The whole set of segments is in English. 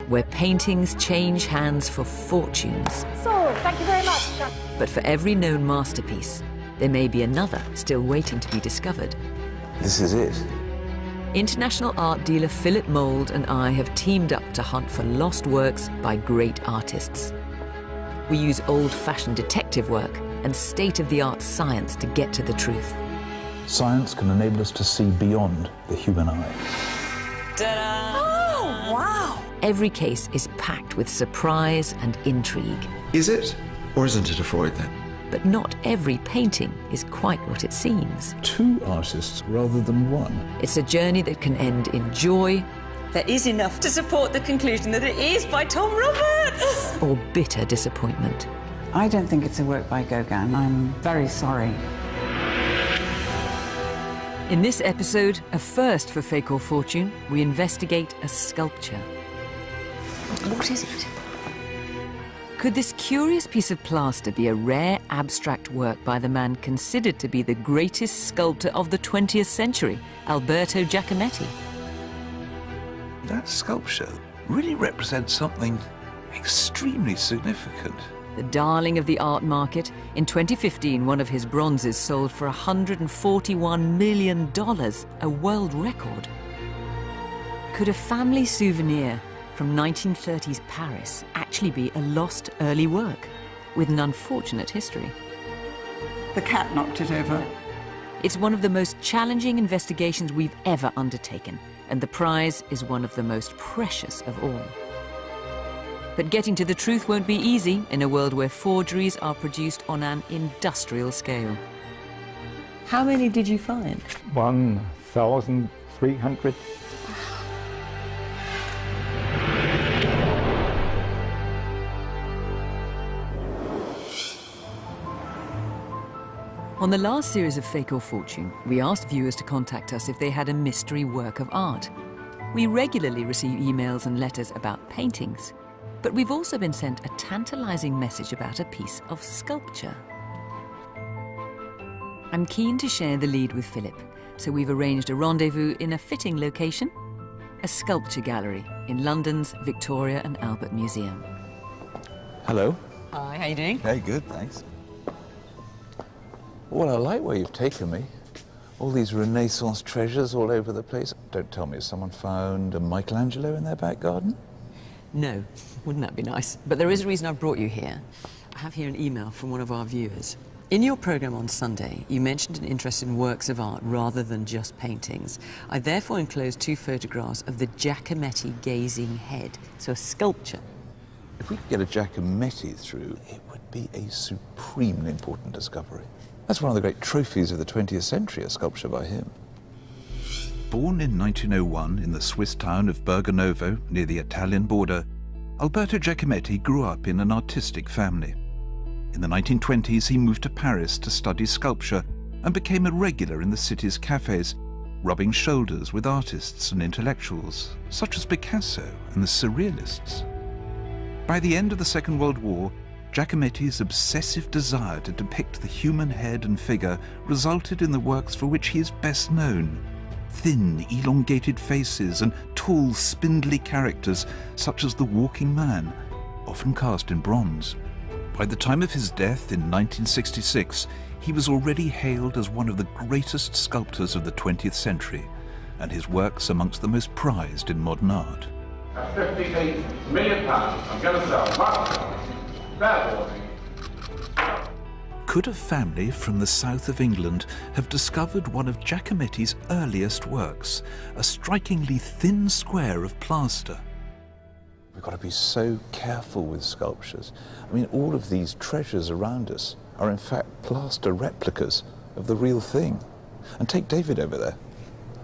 where paintings change hands for fortunes. So, thank you very much. But for every known masterpiece, there may be another still waiting to be discovered. This is it. International art dealer Philip Mould and I have teamed up to hunt for lost works by great artists. We use old-fashioned detective work and state-of-the-art science to get to the truth. Science can enable us to see beyond the human eye. Ta-da! Oh, wow! Every case is packed with surprise and intrigue. Is it, or isn't it a Freud then? But not every painting is quite what it seems. Two artists rather than one. It's a journey that can end in joy. There is enough to support the conclusion that it is by Tom Roberts! Or bitter disappointment. I don't think it's a work by Gauguin. I'm very sorry. In this episode, a first for Fake or Fortune, we investigate a sculpture. What is it? Could this curious piece of plaster be a rare abstract work by the man considered to be the greatest sculptor of the 20th century, Alberto Giacometti? That sculpture really represents something extremely significant. The darling of the art market, in 2015, one of his bronzes sold for $141 million, a world record. Could a family souvenir from 1930s Paris actually be a lost early work with an unfortunate history? The cat knocked it over. It's one of the most challenging investigations we've ever undertaken, and the prize is one of the most precious of all. But getting to the truth won't be easy in a world where forgeries are produced on an industrial scale. How many did you find? 1,300. On the last series of Fake or Fortune, we asked viewers to contact us if they had a mystery work of art. We regularly receive emails and letters about paintings, but we've also been sent a tantalizing message about a piece of sculpture. I'm keen to share the lead with Philip, so we've arranged a rendezvous in a fitting location, a sculpture gallery in London's Victoria and Albert Museum. Hello. Hi, how you doing? Hey, good, thanks. Well, I like where you've taken me. All these Renaissance treasures all over the place. Don't tell me someone found a Michelangelo in their back garden? No, wouldn't that be nice? But there is a reason I've brought you here. I have here an email from one of our viewers. In your programme on Sunday, you mentioned an interest in works of art rather than just paintings. I therefore enclosed 2 photographs of the Giacometti gazing head, so a sculpture. If we could get a Giacometti through, it would be a supremely important discovery. That's one of the great trophies of the 20th century, a sculpture by him. Born in 1901 in the Swiss town of Berganovo, near the Italian border, Alberto Giacometti grew up in an artistic family. In the 1920s, he moved to Paris to study sculpture and became a regular in the city's cafes, rubbing shoulders with artists and intellectuals, such as Picasso and the Surrealists. By the end of the Second World War, Giacometti's obsessive desire to depict the human head and figure resulted in the works for which he is best known: thin, elongated faces and tall, spindly characters such as the walking man, often cast in bronze. By the time of his death in 1966, he was already hailed as one of the greatest sculptors of the 20th century, and his works amongst the most prized in modern art. At £58 million, I'm going to sell lots. Fair warning. Could a family from the south of England have discovered one of Giacometti's earliest works, a strikingly thin square of plaster? We've got to be so careful with sculptures. I mean, all of these treasures around us are in fact plaster replicas of the real thing. And take David over there.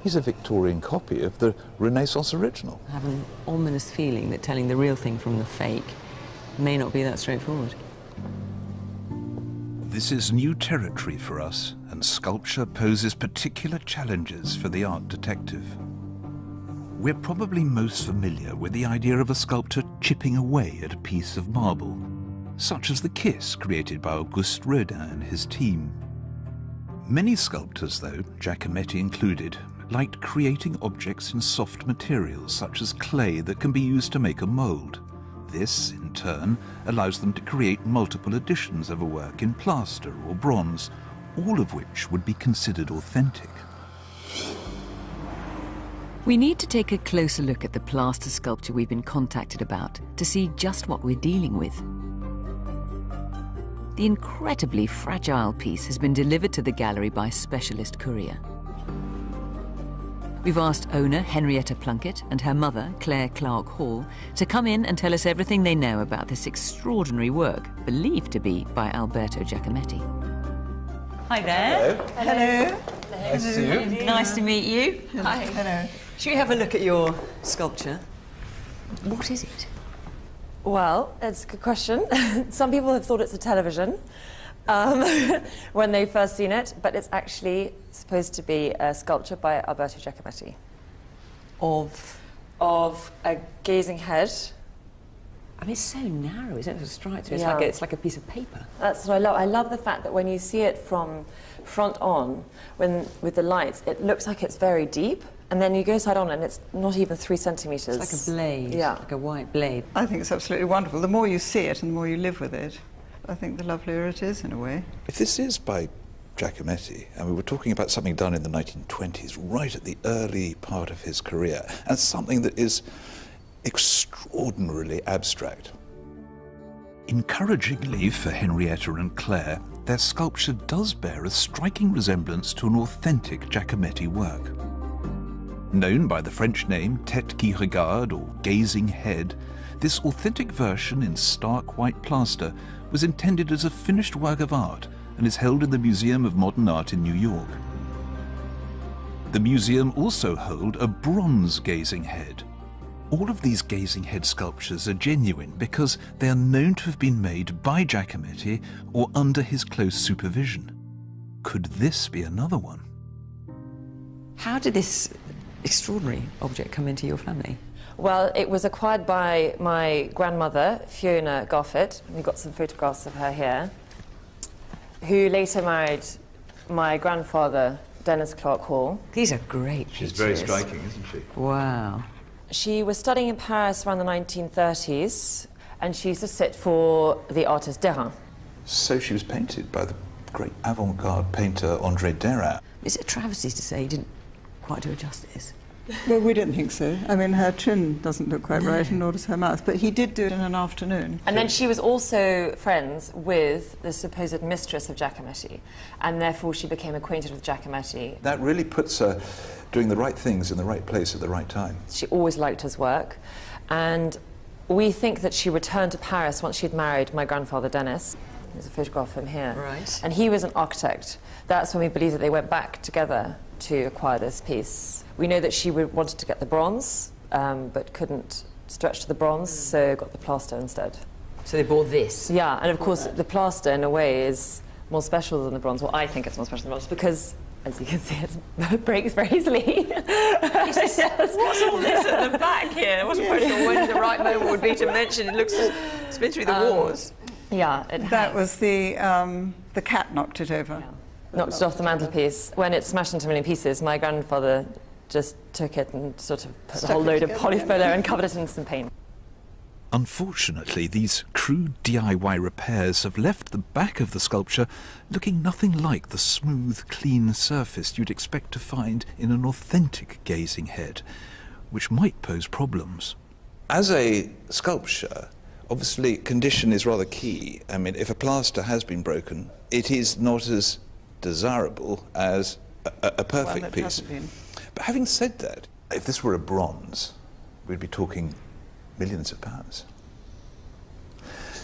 He's a Victorian copy of the Renaissance original. I have an ominous feeling that telling the real thing from the fake may not be that straightforward. This is new territory for us, and sculpture poses particular challenges for the art detective. We're probably most familiar with the idea of a sculptor chipping away at a piece of marble, such as the Kiss created by Auguste Rodin and his team. Many sculptors, though, Giacometti included, liked creating objects in soft materials such as clay that can be used to make a mould. This, in turn, allows them to create multiple editions of a work in plaster or bronze, all of which would be considered authentic. We need to take a closer look at the plaster sculpture we've been contacted about to see just what we're dealing with. The incredibly fragile piece has been delivered to the gallery by specialist courier. We've asked owner Henrietta Plunkett and her mother, Claire Clark Hall, to come in and tell us everything they know about this extraordinary work, believed to be by Alberto Giacometti. Hi there. Hello. Nice to see you. Nice to meet you. Hi. Hello. Should we have a look at your sculpture? What is it? Well, it's a good question. Some people have thought it's a television when they first seen it, but it's actually supposed to be a sculpture by Alberto Giacometti. Of a gazing head. I mean, it's so narrow, isn't it? It's striped. It's, Yeah. it's like a piece of paper. That's what I love. I love the fact that when you see it from front on, with the lights, it looks like it's very deep, and then you go side on and it's not even 3 centimetres. It's like a blade, Yeah. like a white blade. I think it's absolutely wonderful. The more you see it and the more you live with it, I think the lovelier it is in a way. If this is by Giacometti, and we were talking about something done in the 1920s, right at the early part of his career, and something that is extraordinarily abstract. Encouragingly for Henrietta and Claire, their sculpture does bear a striking resemblance to an authentic Giacometti work. Known by the French name Tete qui regarde, or gazing head, this authentic version in stark white plaster was intended as a finished work of art and is held in the Museum of Modern Art in New York. The museum also holds a bronze gazing head. All of these gazing head sculptures are genuine because they are known to have been made by Giacometti or under his close supervision. Could this be another one? How did this extraordinary object come into your family? Well, it was acquired by my grandmother, Fiona Goffett. We've got some photographs of her here, who later married my grandfather, Dennis Clark Hall. These are great She's pictures. very striking, isn't she? Wow. She was studying in Paris around the 1930s, and she used to sit for the artist Derain. So she was painted by the great avant-garde painter André Derain. Is it a travesty to say he didn't quite do her justice? Well, we didn't think so. I mean, her chin doesn't look quite right, and nor does her mouth, but he did do it in an afternoon. And then she was also friends with the supposed mistress of Giacometti, and therefore she became acquainted with Giacometti. That really puts her doing the right things in the right place at the right time. She always liked his work, and we think that she returned to Paris once she'd married my grandfather Dennis. There's a photograph of him here. Right. And he was an architect. That's when we believe that they went back together to acquire this piece. We know that she wanted to get the bronze, but couldn't stretch to the bronze, so got the plaster instead. So they bought this? Yeah, and of course the plaster in a way is more special than the bronze. Well, I think it's more special than the bronze because, as you can see, it breaks very easily. Yes. What's all this at the back here? I wasn't quite sure when the right moment would be to mention. It looks it's been through the wars. Yeah, it That has. was the cat knocked it over. Knocked it off the mantelpiece. When it smashed into a million pieces, my grandfather just took it and sort of put a whole load of polyfiller and covered it in some paint. Unfortunately, these crude DIY repairs have left the back of the sculpture looking nothing like the smooth, clean surface you'd expect to find in an authentic gazing head, which might pose problems. As a sculpture, obviously condition is rather key. I mean, if a plaster has been broken, it is not as desirable as a perfect Well, it piece. hasn't been. But having said that, if this were a bronze, we'd be talking millions of pounds.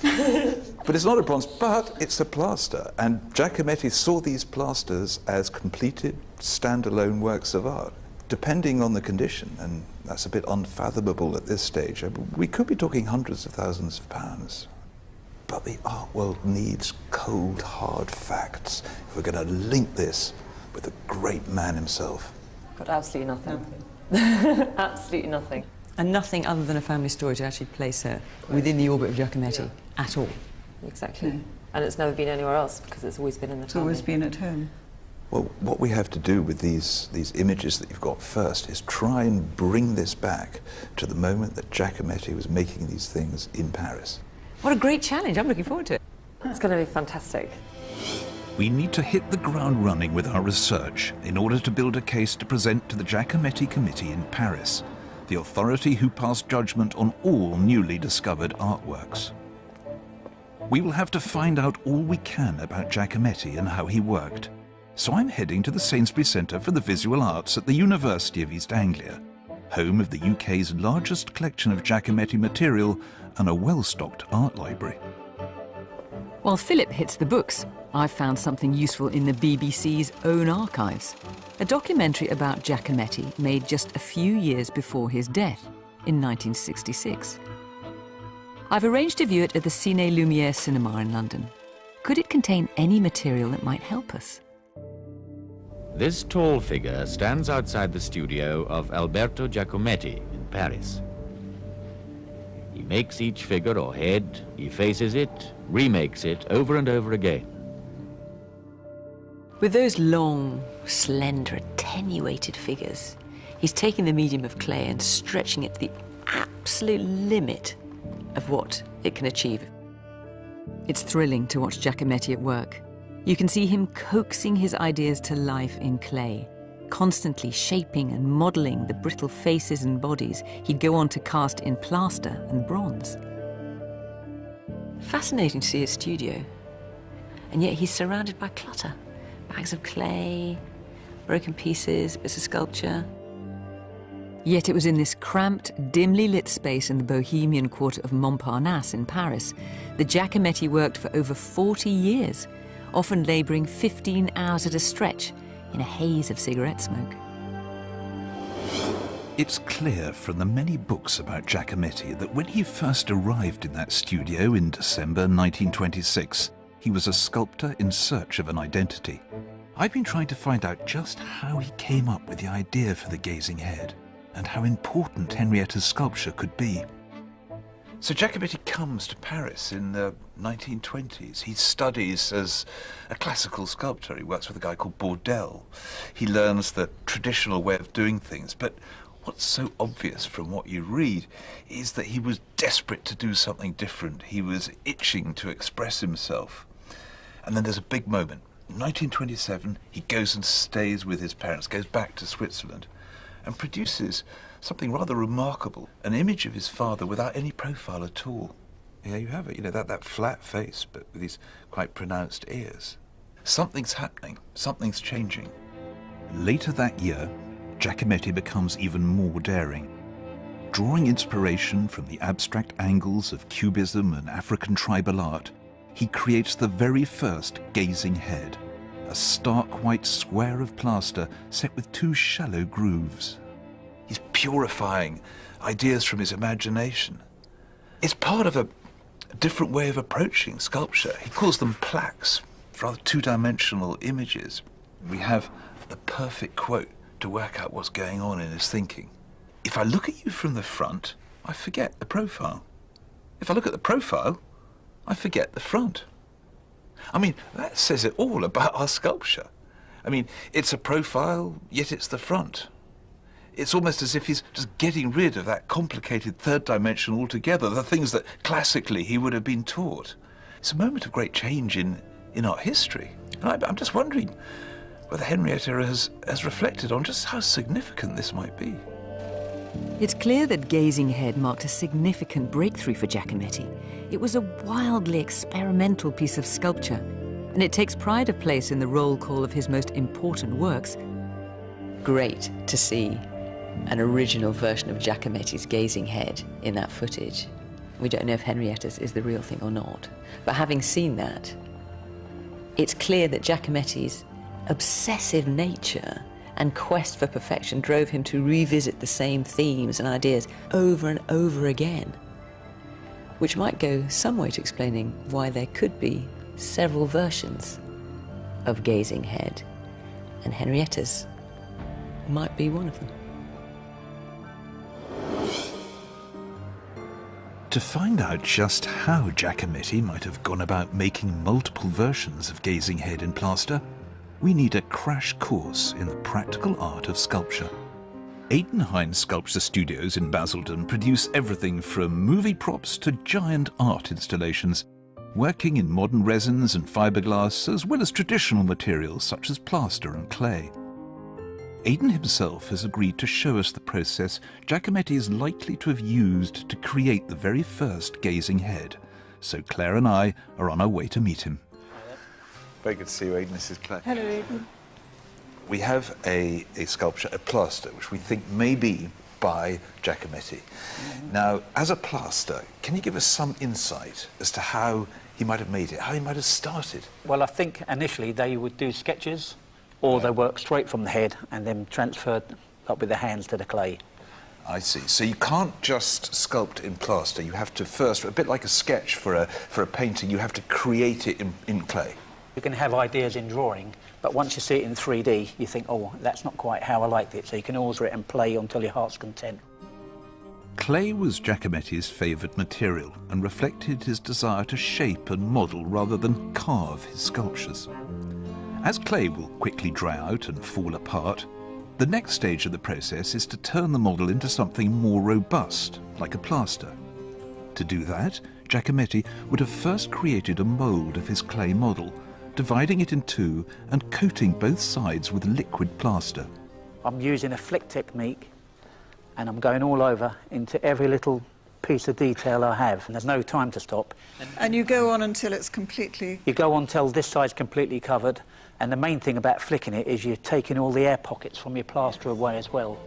But it's not a bronze, but it's a plaster. And Giacometti saw these plasters as completed, standalone works of art, depending on the condition, and that's a bit unfathomable at this stage. We could be talking hundreds of thousands of pounds. But the art world needs cold, hard facts if we're going to link this with the great man himself. Got absolutely nothing. Absolutely nothing. And nothing other than a family story to actually place her within the orbit of Giacometti at all. Exactly. And it's never been anywhere else because it's always been in the It's family. always been at home. Well, what we have to do with these images that you've got first is try and bring this back to the moment that Giacometti was making these things in Paris. What a great challenge. I'm looking forward to it. It's going to be fantastic. We need to hit the ground running with our research in order to build a case to present to the Giacometti Committee in Paris, the authority who passed judgment on all newly discovered artworks. We will have to find out all we can about Giacometti and how he worked. So I'm heading to the Sainsbury Centre for the Visual Arts at the University of East Anglia, home of the UK's largest collection of Giacometti material and a well-stocked art library. While Philip hits the books, I've found something useful in the BBC's own archives. A documentary about Giacometti made just a few years before his death, in 1966. I've arranged to view it at the Cine Lumière cinema in London. Could it contain any material that might help us? This tall figure stands outside the studio of Alberto Giacometti in Paris. He makes each figure or head, effaces it, remakes it over and over again. With those long, slender, attenuated figures, he's taking the medium of clay and stretching it to the absolute limit of what it can achieve. It's thrilling to watch Giacometti at work. You can see him coaxing his ideas to life in clay, constantly shaping and modelling the brittle faces and bodies he'd go on to cast in plaster and bronze. Fascinating to see his studio, and yet he's surrounded by clutter. Bags of clay, broken pieces, bits of sculpture. Yet it was in this cramped, dimly lit space in the bohemian quarter of Montparnasse in Paris that Giacometti worked for over 40 years, often labouring 15 hours at a stretch in a haze of cigarette smoke. It's clear from the many books about Giacometti that when he first arrived in that studio in December 1926, he was a sculptor in search of an identity. I've been trying to find out just how he came up with the idea for the gazing head and how important Henrietta's sculpture could be. So Giacometti comes to Paris in the 1920s. He studies as a classical sculptor. He works with a guy called Bourdelle. He learns the traditional way of doing things. But what's so obvious from what you read is that he was desperate to do something different. He was itching to express himself. And then there's a big moment. In 1927, he goes and stays with his parents, goes back to Switzerland, and produces something rather remarkable, an image of his father without any profile at all. Yeah, you have it, you know, that flat face, but with these quite pronounced ears. Something's happening, something's changing. Later that year, Giacometti becomes even more daring. Drawing inspiration from the abstract angles of Cubism and African tribal art, he creates the very first gazing head, a stark white square of plaster set with two shallow grooves. He's purifying ideas from his imagination. It's part of a different way of approaching sculpture. He calls them plaques, rather two-dimensional images. We have the perfect quote to work out what's going on in his thinking. If I look at you from the front, I forget the profile. If I look at the profile, I forget the front. I mean, that says it all about our sculpture. I mean, it's a profile, yet it's the front. It's almost as if he's just getting rid of that complicated third dimension altogether, the things that classically he would have been taught. It's a moment of great change in art history. And I'm just wondering whether Henrietta has reflected on just how significant this might be. It's clear that gazing head marked a significant breakthrough for Giacometti. It was a wildly experimental piece of sculpture, and it takes pride of place in the roll call of his most important works. Great to see an original version of Giacometti's gazing head in that footage. We don't know if Henrietta's is the real thing or not, but having seen that, it's clear that Giacometti's obsessive nature and quest for perfection drove him to revisit the same themes and ideas over and over again, which might go some way to explaining why there could be several versions of gazing head, and Henrietta's might be one of them. To find out just how Giacometti might have gone about making multiple versions of gazing head in plaster, we need a crash course in the practical art of sculpture. Aidan Hines Sculpture Studios in Basildon produce everything from movie props to giant art installations, working in modern resins and fiberglass as well as traditional materials such as plaster and clay. Aidan himself has agreed to show us the process Giacometti is likely to have used to create the very first gazing head, so Claire and I are on our way to meet him. Very good to see you, Aidan. This is Claire. Hello, Aidan. We have a sculpture, a plaster, which we think may be by Giacometti. Now, as a plaster, can you give us some insight as to how he might have made it, how he might have started? Well, I think initially they would do sketches, or they work straight from the head and then transferred up with the hands to the clay. I see. So you can't just sculpt in plaster. You have to first, a bit like a sketch for a painting, you have to create it in clay. You can have ideas in drawing, but once you see it in 3D, you think, oh, that's not quite how I liked it, so you can alter it and play until your heart's content. Clay was Giacometti's favoured material and reflected his desire to shape and model rather than carve his sculptures. As clay will quickly dry out and fall apart, the next stage of the process is to turn the model into something more robust, like a plaster. To do that, Giacometti would have first created a mould of his clay model, dividing it in two and coating both sides with liquid plaster. I'm using a flick technique and I'm going all over into every little piece of detail I have, and there's no time to stop. And you go on until it's completely... You go on until this side's completely covered, and the main thing about flicking it is you're taking all the air pockets from your plaster away as well.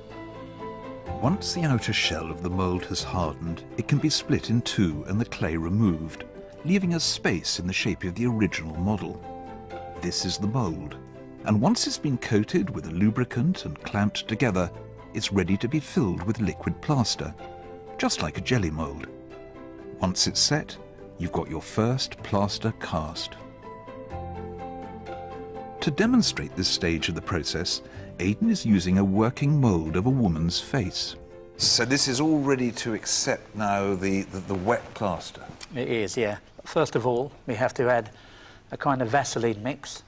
Once the outer shell of the mould has hardened, it can be split in two and the clay removed, leaving a space in the shape of the original model. This is the mould, and once it's been coated with a lubricant and clamped together, it's ready to be filled with liquid plaster, just like a jelly mould. Once it's set, you've got your first plaster cast. To demonstrate this stage of the process, Aidan is using a working mould of a woman's face. So this is all ready to accept now the wet plaster? It is, yeah. First of all, we have to add a kind of Vaseline mix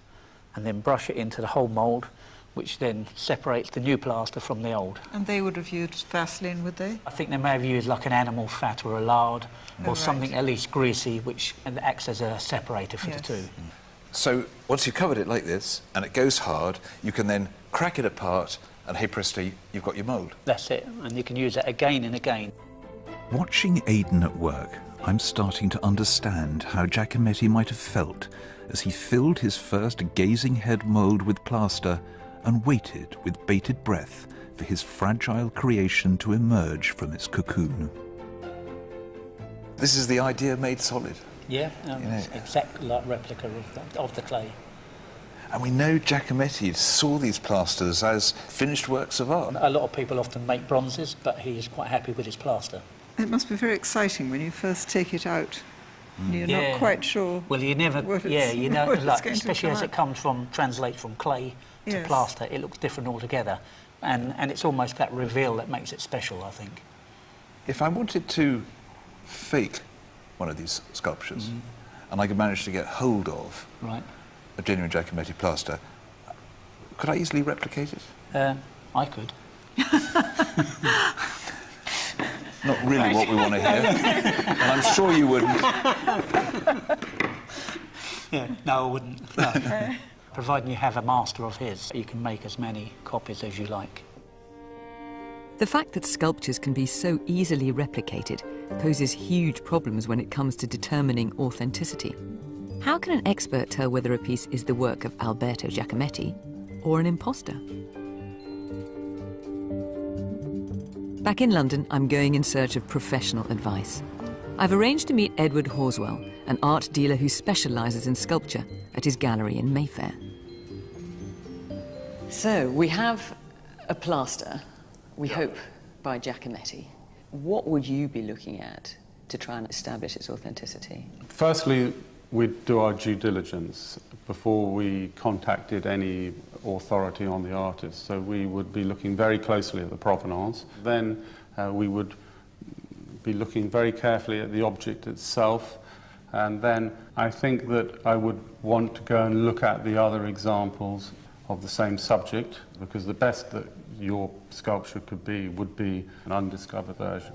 and then brush it into the whole mould, which then separates the new plaster from the old. And they would have used Vaseline, would they? I think they may have used like an animal fat or a lard, or something at least greasy, which acts as a separator for the two. So once you've covered it like this, and it goes hard, you can then crack it apart, and hey presto, you've got your mould. That's it, and you can use it again and again. Watching Aidan at work, I'm starting to understand how Giacometti might have felt as he filled his first gazing head mould with plaster and waited with bated breath for his fragile creation to emerge from its cocoon. This is the idea made solid. Yeah, it's exactly like replica of the clay. And we know Giacometti saw these plasters as finished works of art. A lot of people often make bronzes, but he's quite happy with his plaster. It must be very exciting when you first take it out. And you're not quite sure. Well, you never. You know, like, especially as it translates from clay to plaster, it looks different altogether, and it's almost that reveal that makes it special, I think. If I wanted to fake one of these sculptures, and I could manage to get hold of a genuine Giacometti plaster, could I easily replicate it? I could. Not really what we want to hear, and I'm sure you wouldn't. No, I wouldn't. No. Providing you have a master of his, you can make as many copies as you like. The fact that sculptures can be so easily replicated poses huge problems when it comes to determining authenticity. How can an expert tell whether a piece is the work of Alberto Giacometti or an imposter? Back in London, I'm going in search of professional advice. I've arranged to meet Edward Horswell, an art dealer who specialises in sculpture, at his gallery in Mayfair. So, we have a plaster, we hope, by Giacometti. What would you be looking at to try and establish its authenticity? Firstly, we'd do our due diligence before we contacted any authority on the artist. So we would be looking very closely at the provenance. Then we would be looking very carefully at the object itself, And then I think that I would want to go and look at the other examples of the same subject, because the best that your sculpture could be would be an undiscovered version.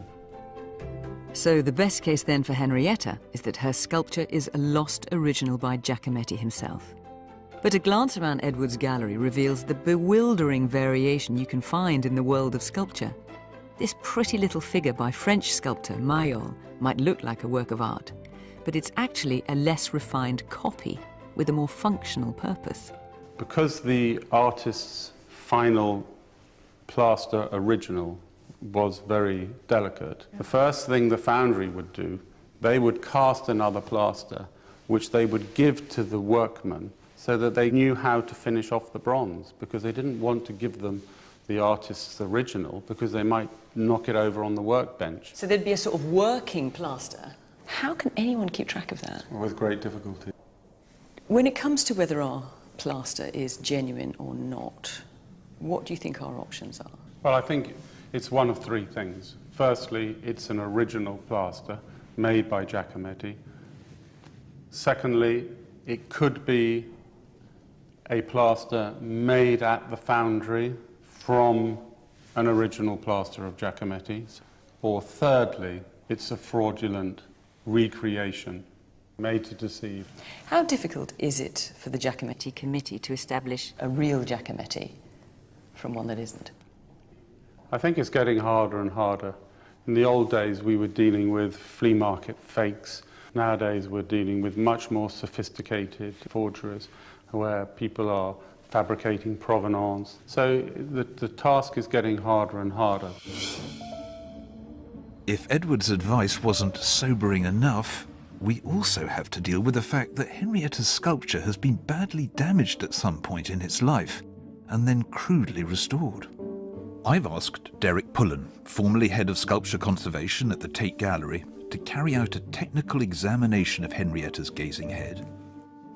So the best case then for Henrietta is that her sculpture is a lost original by Giacometti himself. But a glance around Edwards' gallery reveals the bewildering variation you can find in the world of sculpture. This pretty little figure by French sculptor Mayol might look like a work of art, but it's actually a less refined copy with a more functional purpose. Because the artist's final plaster original was very delicate, the first thing the foundry would do, they would cast another plaster, which they would give to the workman so that they knew how to finish off the bronze, because they didn't want to give them the artist's original because they might knock it over on the workbench. So there'd be a sort of working plaster. How can anyone keep track of that? With great difficulty. When it comes to whether our plaster is genuine or not, what do you think our options are? Well, I think it's one of three things. Firstly, it's an original plaster made by Giacometti. Secondly, it could be a plaster made at the foundry from an original plaster of Giacometti's. Or thirdly, it's a fraudulent recreation made to deceive. How difficult is it for the Giacometti committee to establish a real Giacometti from one that isn't? I think it's getting harder and harder. In the old days, we were dealing with flea market fakes. Nowadays, we're dealing with much more sophisticated forgeries, where people are fabricating provenance. So the task is getting harder and harder. If Edward's advice wasn't sobering enough, we also have to deal with the fact that Henrietta's sculpture has been badly damaged at some point in its life, and then crudely restored. I've asked Derek Pullen, formerly head of sculpture conservation at the Tate Gallery, to carry out a technical examination of Henrietta's gazing head.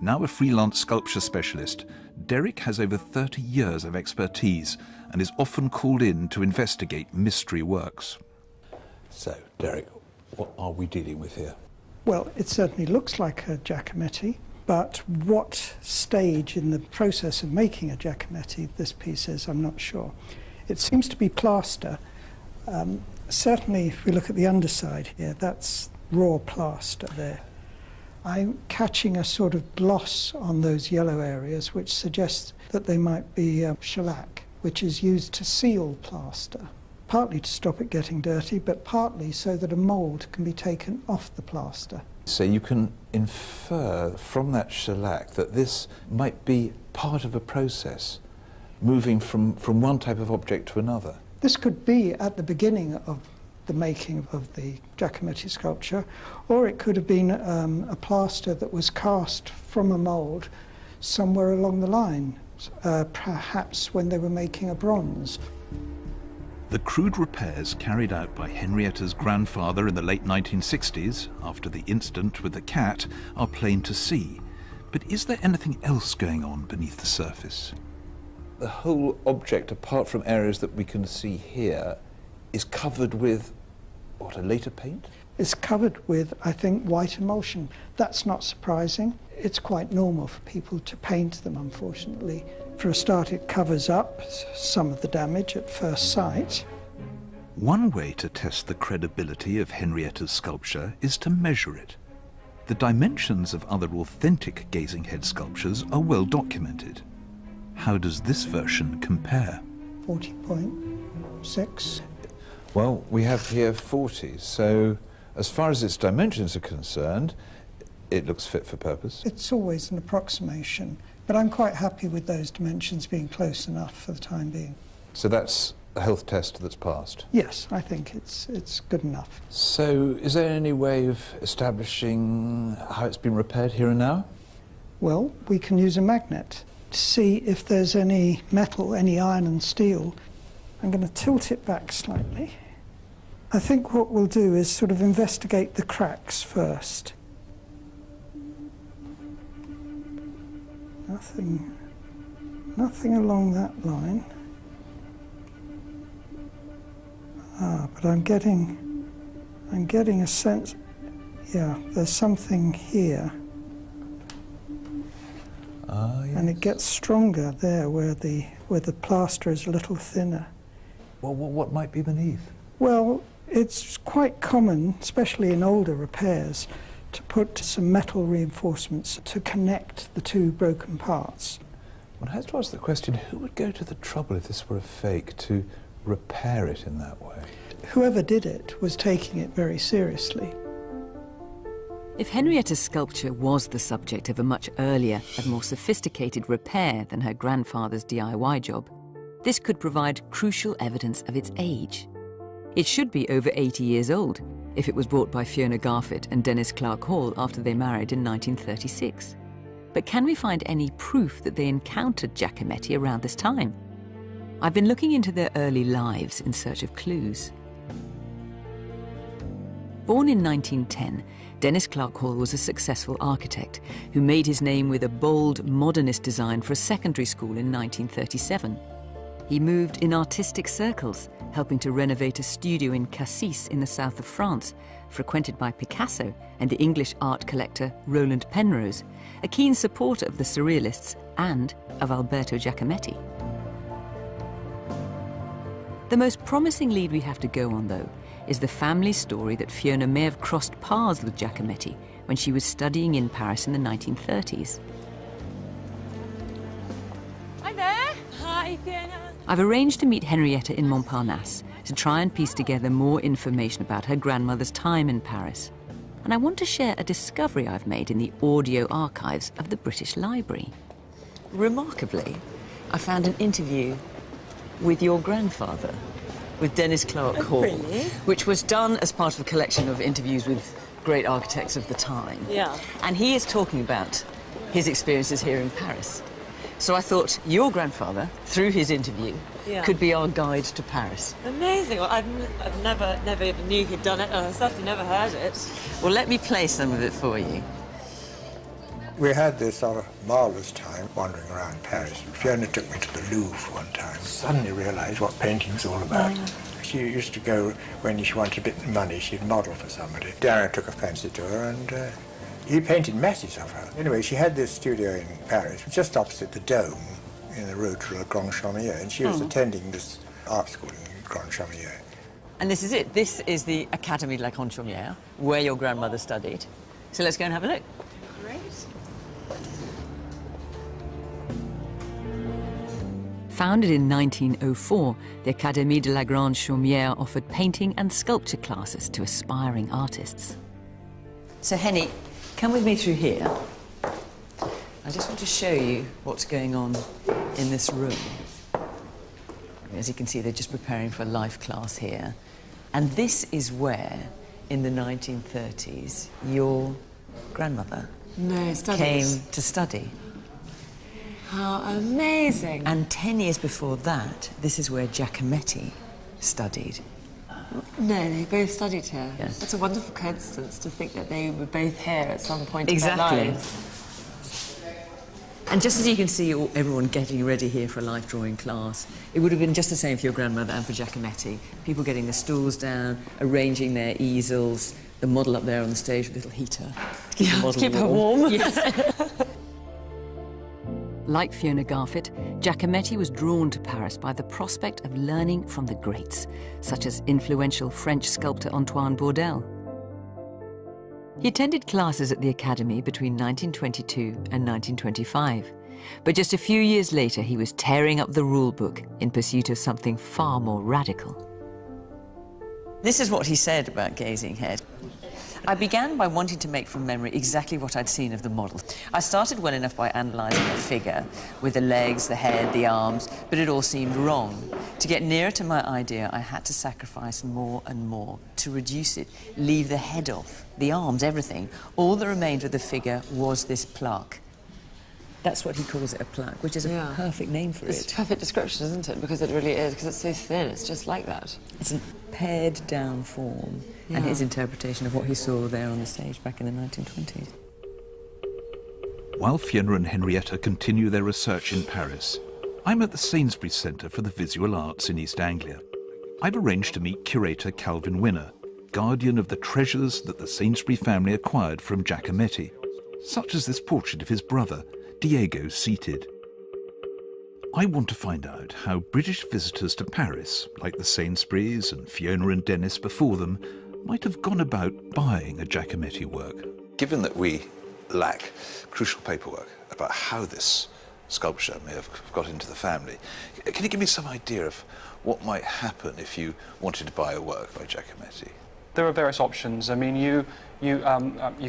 Now a freelance sculpture specialist, Derek has over 30 years of expertise and is often called in to investigate mystery works. So, Derek, what are we dealing with here? Well, it certainly looks like a Giacometti, but what stage in the process of making a Giacometti this piece is, I'm not sure. It seems to be plaster. Certainly, if we look at the underside here, that's raw plaster there. I'm catching a sort of gloss on those yellow areas, which suggests that they might be shellac, which is used to seal plaster, partly to stop it getting dirty, but partly so that a mould can be taken off the plaster. So you can infer from that shellac that this might be part of a process, moving from one type of object to another. This could be at the beginning of the making of the Giacometti sculpture, or it could have been a plaster that was cast from a mould somewhere along the line, perhaps when they were making a bronze. The crude repairs carried out by Henrietta's grandfather in the late 1960s, after the incident with the cat, are plain to see. But is there anything else going on beneath the surface? The whole object, apart from areas that we can see here, is covered with, what, a later paint? It's covered with, I think, white emulsion. That's not surprising. It's quite normal for people to paint them, unfortunately. For a start, it covers up some of the damage at first sight. One way to test the credibility of Henrietta's sculpture is to measure it. The dimensions of other authentic gazing head sculptures are well documented. How does this version compare? 40.6. Well, we have here 40, so as far as its dimensions are concerned, it looks fit for purpose. It's always an approximation, but I'm quite happy with those dimensions being close enough for the time being. So that's a health test that's passed? Yes, I think it's good enough. So is there any way of establishing how it's been repaired here and now? Well, we can use a magnet to see if there's any metal, any iron and steel. I'm going to tilt it back slightly. I think what we'll do is sort of investigate the cracks first. Nothing along that line. But I'm getting a sense, Yeah, there's something here. Yes. And it gets stronger there where the plaster is a little thinner. Well, what might be beneath? Well, it's quite common, especially in older repairs, to put some metal reinforcements to connect the two broken parts. One has to ask the question, who would go to the trouble if this were a fake to repair it in that way? Whoever did it was taking it very seriously. If Henrietta's sculpture was the subject of a much earlier and more sophisticated repair than her grandfather's DIY job, this could provide crucial evidence of its age. It should be over 80 years old if it was bought by Fiona Garfit and Dennis Clark Hall after they married in 1936. But can we find any proof that they encountered Giacometti around this time? I've been looking into their early lives in search of clues. Born in 1910, Dennis Clark Hall was a successful architect who made his name with a bold modernist design for a secondary school in 1937. He moved in artistic circles, helping to renovate a studio in Cassis in the south of France, frequented by Picasso and the English art collector Roland Penrose, a keen supporter of the Surrealists and of Alberto Giacometti. The most promising lead we have to go on, though, is the family story that Fiona may have crossed paths with Giacometti when she was studying in Paris in the 1930s. Hi there. Hi, Fiona. I've arranged to meet Henrietta in Montparnasse to try and piece together more information about her grandmother's time in Paris. And I want to share a discovery I've made in the audio archives of the British Library. Remarkably, I found an interview with your grandfather, with Dennis Clark Hall, really? which was done as part of a collection of interviews with great architects of the time. Yeah. And he is talking about his experiences here in Paris. So I thought your grandfather, through his interview, could be our guide to Paris. Amazing. Well, I've never even knew he'd done it, and I've certainly never heard it. Well, let me play some of it for you. We had this sort of marvellous time wandering around Paris. Fiona took me to the Louvre one time. Suddenly realised what painting's all about. She used to go, when she wanted a bit of money, she'd model for somebody. Darren took a fancy to her, and he painted masses of her. Anyway, she had this studio in Paris, just opposite the Dome, in the Rue de la Grande Chaumière, and she was attending this art school in Grande Chaumière. And this is it. This is the Académie de la Grande Chaumière, where your grandmother studied. So let's go and have a look. Great. Founded in 1904, the Académie de la Grande Chaumière offered painting and sculpture classes to aspiring artists. So, Henny, come with me through here. I just want to show you what's going on in this room. As you can see, they're just preparing for a life class here. And this is where, in the 1930s, your grandmother came to study. How amazing. And 10 years before that, this is where Giacometti studied. No, they both studied here. Yes. That's a wonderful coincidence to think that they were both here at some point in Exactly. their lives. And just as you can see everyone getting ready here for a life drawing class, it would have been just the same for your grandmother and for Giacometti. People getting the stools down, arranging their easels, the model up there on the stage with a little heater to keep the model keep her warm. Yes. Like Fiona Garfit, Giacometti was drawn to Paris by the prospect of learning from the greats, such as influential French sculptor Antoine Bourdelle. He attended classes at the Academy between 1922 and 1925, but just a few years later he was tearing up the rule book in pursuit of something far more radical. This is what he said about Gazing Head. I began by wanting to make from memory exactly what I'd seen of the model. I started well enough by analysing the figure, with the legs, the head, the arms, but it all seemed wrong. To get nearer to my idea, I had to sacrifice more and more, to reduce it, leave the head off, the arms, everything. All that remained of the figure was this plaque. That's what he calls it, a plaque, which is a perfect name for it. It's a perfect description, isn't it? Because it really is, because it's so thin, it's just like that. It's a pared down form, and his interpretation of what he saw there on the stage back in the 1920s. While Fiona and Henrietta continue their research in Paris, I'm at the Sainsbury Centre for the Visual Arts in East Anglia. I've arranged to meet curator Calvin Winner, guardian of the treasures that the Sainsbury family acquired from Giacometti, such as this portrait of his brother, Diego, seated. I want to find out how British visitors to Paris, like the Sainsburys and Fiona and Dennis before them, might have gone about buying a Giacometti work. Given that we lack crucial paperwork about how this sculpture may have got into the family, can you give me some idea of what might happen if you wanted to buy a work by Giacometti? There are various options. I mean, you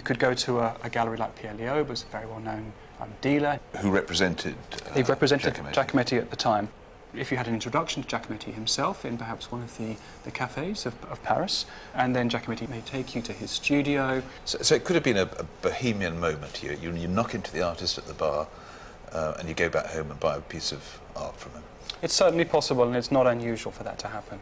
could go to a gallery like Pierre Léaud, was a very well-known dealer. Who represented He represented Giacometti at the time. If you had an introduction to Giacometti himself in perhaps one of the cafes of Paris, and then Giacometti may take you to his studio. So it could have been a bohemian moment. You knock into the artist at the bar and you go back home and buy a piece of art from him. It's certainly possible, and it's not unusual for that to happen.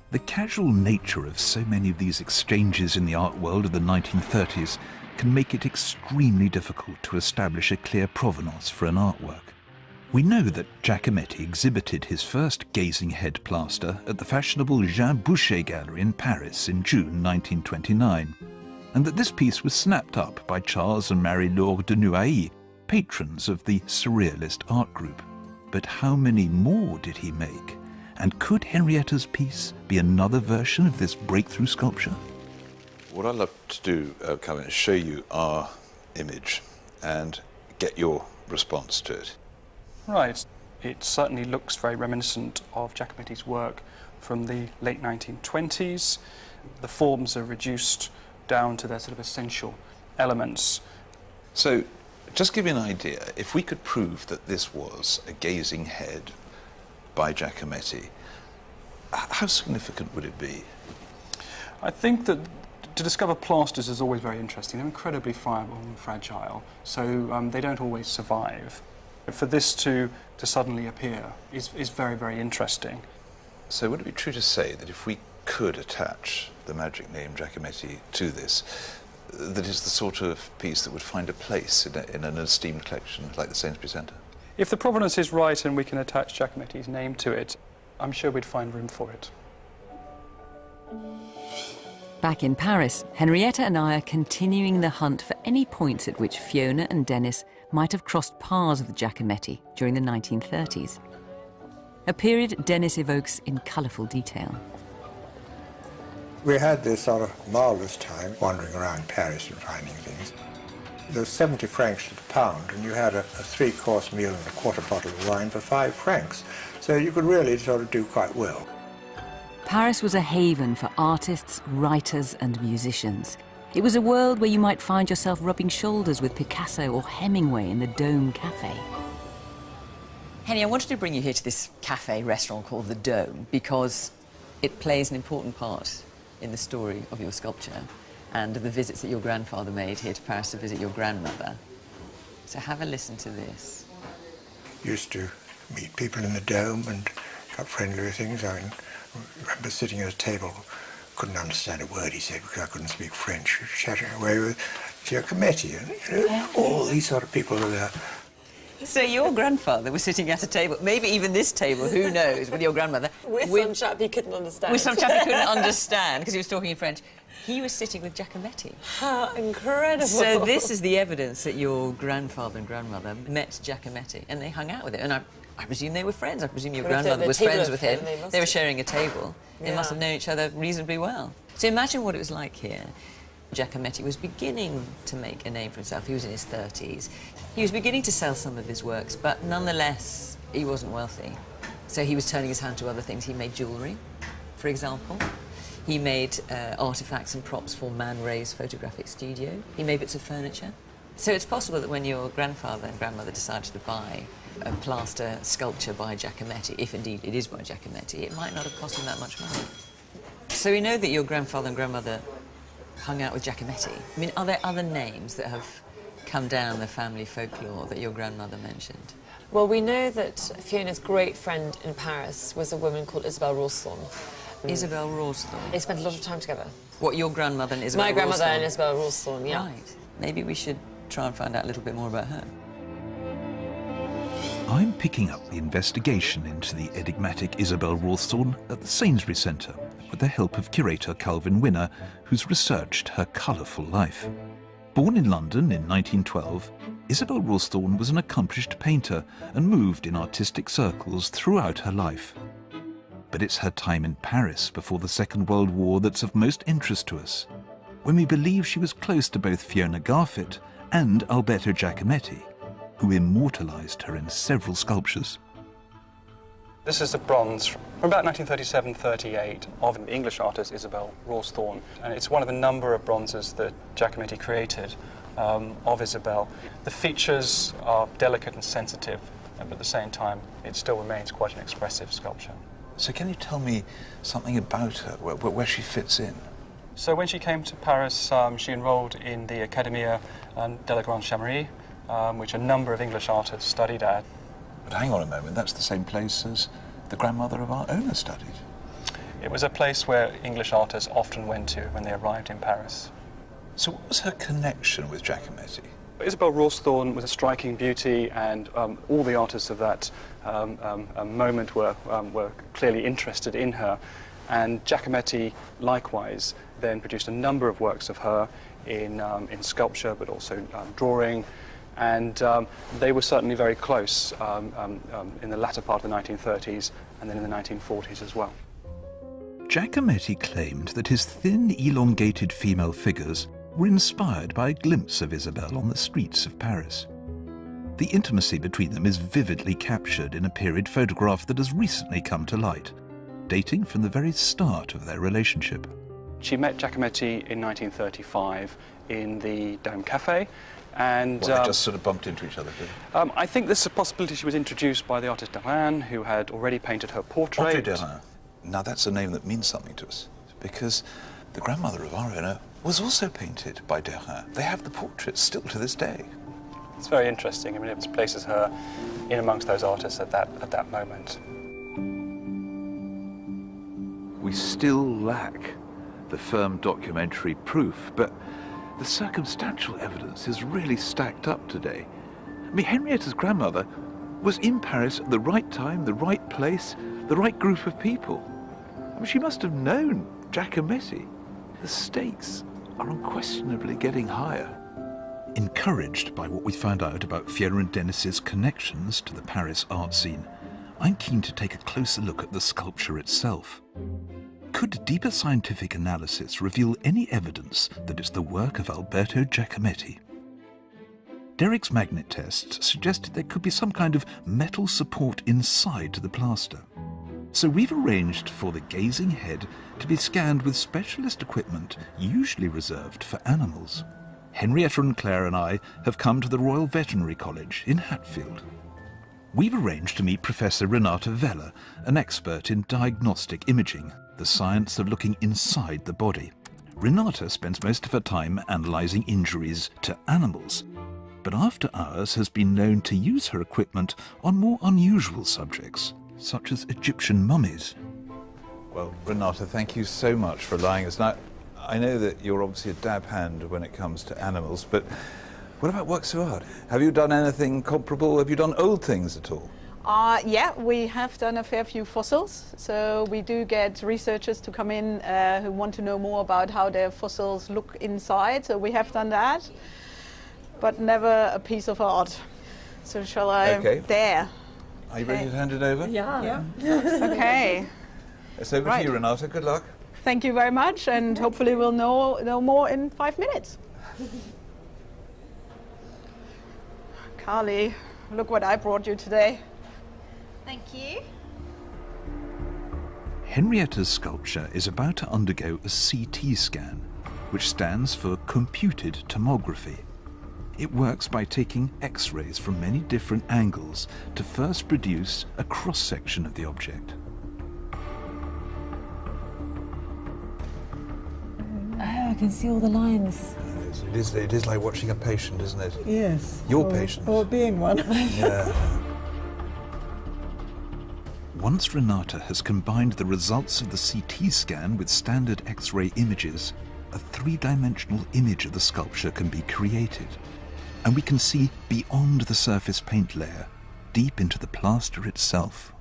The casual nature of so many of these exchanges in the art world of the 1930s can make it extremely difficult to establish a clear provenance for an artwork. We know that Giacometti exhibited his first gazing head plaster at the fashionable Jean Boucher Gallery in Paris in June 1929, and that this piece was snapped up by Charles and Marie-Laure de Nouailly, patrons of the Surrealist art group. But how many more did he make? And could Henrietta's piece be another version of this breakthrough sculpture? What I'd love to do, Colin, is show you our image and get your response to it. Right. It certainly looks very reminiscent of Giacometti's work from the late 1920s. The forms are reduced down to their sort of essential elements. So, just give me an idea, if we could prove that this was a gazing head by Giacometti, how significant would it be? I think that to discover plasters is always very interesting. They're incredibly friable and fragile, so they don't always survive. For this to suddenly appear is very, very interesting. So would it be true to say that if we could attach the magic name Giacometti to this, that it's the sort of piece that would find a place in an esteemed collection like the Sainsbury Centre? If the provenance is right and we can attach Giacometti's name to it, I'm sure we'd find room for it. Back in Paris, Henrietta and I are continuing the hunt for any points at which Fiona and Dennis might have crossed paths with Giacometti during the 1930s. A period Dennis evokes in colourful detail. We had this sort of marvellous time wandering around Paris and finding things. There was 70 francs to the pound, and you had a three-course meal and a quarter bottle of wine for 5 francs. So you could really sort of do quite well. Paris was a haven for artists, writers and musicians. It was a world where you might find yourself rubbing shoulders with Picasso or Hemingway in the Dome Cafe. Henny, I wanted to bring you here to this cafe restaurant called the Dome because it plays an important part in the story of your sculpture and the visits that your grandfather made here to Paris to visit your grandmother. So have a listen to this. Used to meet people in the Dome and got friendly with things. I remember sitting at a table, couldn't understand a word he said because I couldn't speak French, chatting away with Giacometti and all these sort of people were there. So your grandfather was sitting at a table, maybe even this table, who knows, with your grandmother. With some chap he couldn't understand. With some chap he couldn't understand because he was talking in French. He was sitting with Giacometti. How incredible. So this is the evidence that your grandfather and grandmother met Giacometti and they hung out with him. And I presume they were friends. I presume your grandmother was friends with him. They were sharing a table. They must have known each other reasonably well. So imagine what it was like here. Giacometti was beginning to make a name for himself. He was in his 30s. He was beginning to sell some of his works, but nonetheless, he wasn't wealthy. So he was turning his hand to other things. He made jewellery, for example. He made artefacts and props for Man Ray's photographic studio. He made bits of furniture. So it's possible that when your grandfather and grandmother decided to buy a plaster sculpture by Giacometti, if indeed it is by Giacometti, it might not have cost him that much money. So we know that your grandfather and grandmother hung out with Giacometti. I mean, are there other names that have come down the family folklore that your grandmother mentioned? Well, we know that Fiona's great friend in Paris was a woman called Isabelle Rawsthorne. Isabelle Rawsthorne? They spent a lot of time together. What, your grandmother and Isabelle Rawsthorne? My grandmother and Isabelle Rawsthorne, yeah. Right. Maybe we should try and find out a little bit more about her. I'm picking up the investigation into the enigmatic Isabel Rawsthorne at the Sainsbury Centre with the help of curator Calvin Winner, who's researched her colourful life. Born in London in 1912, Isabel Rawsthorne was an accomplished painter and moved in artistic circles throughout her life. But it's her time in Paris before the Second World War that's of most interest to us, when we believe she was close to both Fiona Garfit and Alberto Giacometti, who immortalised her in several sculptures. This is a bronze from about 1937-38 of the English artist Isabel Rawsthorne, and it's one of a number of bronzes that Giacometti created of Isabel. The features are delicate and sensitive, but at the same time it still remains quite an expressive sculpture. So can you tell me something about her, where she fits in? So when she came to Paris, she enrolled in the Académie de la Grande Chamerie, which a number of English artists studied at. But hang on a moment, that's the same place as the grandmother of our owner studied. It was a place where English artists often went to when they arrived in Paris. So what was her connection with Giacometti? Isabel Rawsthorne was a striking beauty, and all the artists of that moment were clearly interested in her. And Giacometti, likewise, then produced a number of works of her in sculpture, but also drawing. And they were certainly very close in the latter part of the 1930s and then in the 1940s as well. Giacometti claimed that his thin, elongated female figures were inspired by a glimpse of Isabel on the streets of Paris. The intimacy between them is vividly captured in a period photograph that has recently come to light, dating from the very start of their relationship. She met Giacometti in 1935 in the Dome Cafe. And they just sort of bumped into each other, did they? I think there's a possibility she was introduced by the artist Derain, who had already painted her portrait. Audrey Derain. Now that's a name that means something to us, because the grandmother of our owner was also painted by Derain. They have the portraits still to this day. It's very interesting. I mean, it places her in amongst those artists at that moment. We still lack the firm documentary proof, but the circumstantial evidence is really stacked up today. I mean, Henrietta's grandmother was in Paris at the right time, the right place, the right group of people. I mean, she must have known Giacometti. The stakes are unquestionably getting higher. Encouraged by what we found out about Fiona and Dennis's connections to the Paris art scene, I'm keen to take a closer look at the sculpture itself. Could deeper scientific analysis reveal any evidence that it's the work of Alberto Giacometti? Derek's magnet tests suggested there could be some kind of metal support inside the plaster. So we've arranged for the gazing head to be scanned with specialist equipment usually reserved for animals. Henrietta and Claire and I have come to the Royal Veterinary College in Hatfield. We've arranged to meet Professor Renata Vella, an expert in diagnostic imaging, the science of looking inside the body. Renata spends most of her time analysing injuries to animals, but after hours has been known to use her equipment on more unusual subjects, such as Egyptian mummies. Well, Renata, thank you so much for allowing us. Now, I know that you're obviously a dab hand when it comes to animals, but what about works of art? Have you done anything comparable? Have you done old things at all? Yeah, we have done a fair few fossils. So we do get researchers to come in who want to know more about how their fossils look inside. So we have done that, but never a piece of art. So shall I? Okay. There. Are you ready to hand it over? Yeah. Okay. It's over to you, Renata. Good luck. Thank you very much, and hopefully we'll know more in 5 minutes. Carly, look what I brought you today. Thank you. Henrietta's sculpture is about to undergo a CT scan, which stands for computed tomography. It works by taking X-rays from many different angles to first produce a cross-section of the object. Oh, I can see all the lines. It is like watching a patient, isn't it? Yes. Your patient. Or being one. Yeah. Once Renata has combined the results of the CT scan with standard X-ray images, a three-dimensional image of the sculpture can be created. And we can see beyond the surface paint layer, deep into the plaster itself.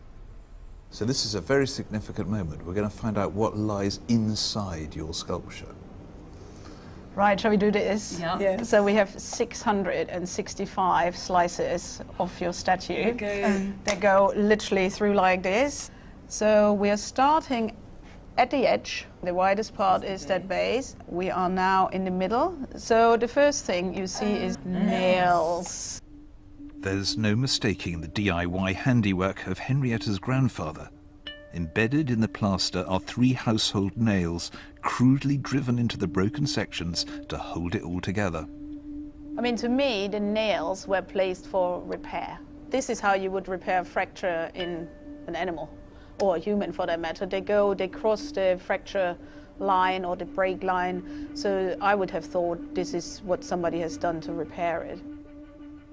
So this is a very significant moment. We're going to find out what lies inside your sculpture. Right, shall we do this? Yeah. So we have 665 slices of your statue. Okay. They go literally through like this. So we are starting at the edge. The widest part is that base. We are now in the middle. So the first thing you see is nails. There's no mistaking the DIY handiwork of Henrietta's grandfather. Embedded in the plaster are 3 household nails, crudely driven into the broken sections to hold it all together. I mean, to me, the nails were placed for repair. This is how you would repair a fracture in an animal, or a human for that matter. They cross the fracture line or the break line. So I would have thought this is what somebody has done to repair it.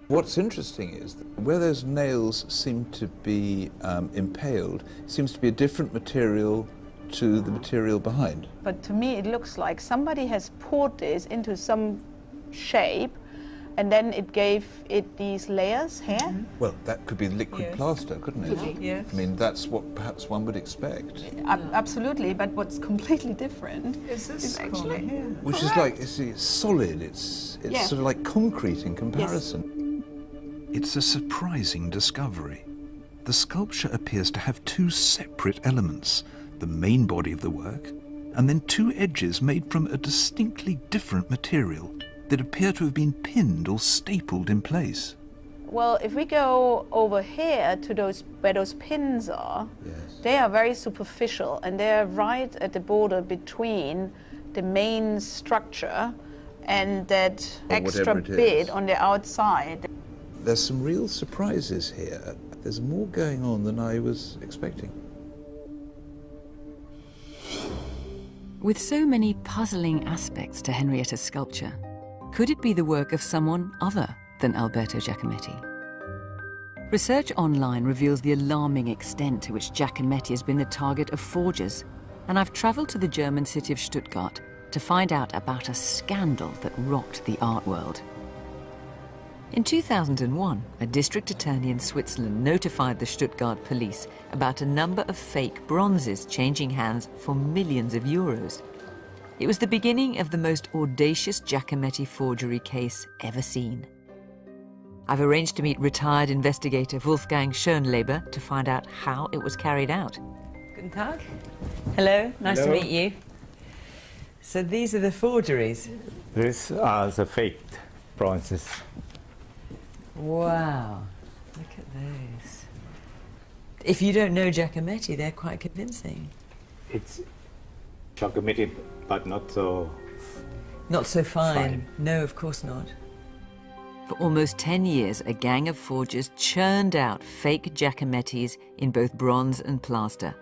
What's interesting is that where those nails seem to be impaled, it seems to be a different material to the material behind. But to me, it looks like somebody has poured this into some shape, and then it gave it these layers here. Well, that could be liquid plaster, couldn't it? Could be, yes. I mean, that's what perhaps one would expect. Absolutely, but what's completely different is actually here. Which is like, it's solid, it's sort of like concrete in comparison. Yes. It's a surprising discovery. The sculpture appears to have 2 separate elements, the main body of the work, and then 2 edges made from a distinctly different material that appear to have been pinned or stapled in place. Well, if we go over here to where those pins are, they are very superficial, and they're right at the border between the main structure and that extra bit on the outside. There's some real surprises here. There's more going on than I was expecting. With so many puzzling aspects to Henrietta's sculpture, could it be the work of someone other than Alberto Giacometti? Research online reveals the alarming extent to which Giacometti has been the target of forgers, and I've travelled to the German city of Stuttgart to find out about a scandal that rocked the art world. In 2001, a district attorney in Switzerland notified the Stuttgart police about a number of fake bronzes changing hands for millions of euros. It was the beginning of the most audacious Giacometti forgery case ever seen. I've arranged to meet retired investigator Wolfgang Schönleber to find out how it was carried out. Guten Tag. Hello, nice to meet you. So these are the forgeries? These are the faked bronzes. Wow, look at those. If you don't know Giacometti, they're quite convincing. It's Giacometti, but not so... Not so fine. No, of course not. For almost 10 years, a gang of forgers churned out fake Giacomettis in both bronze and plaster,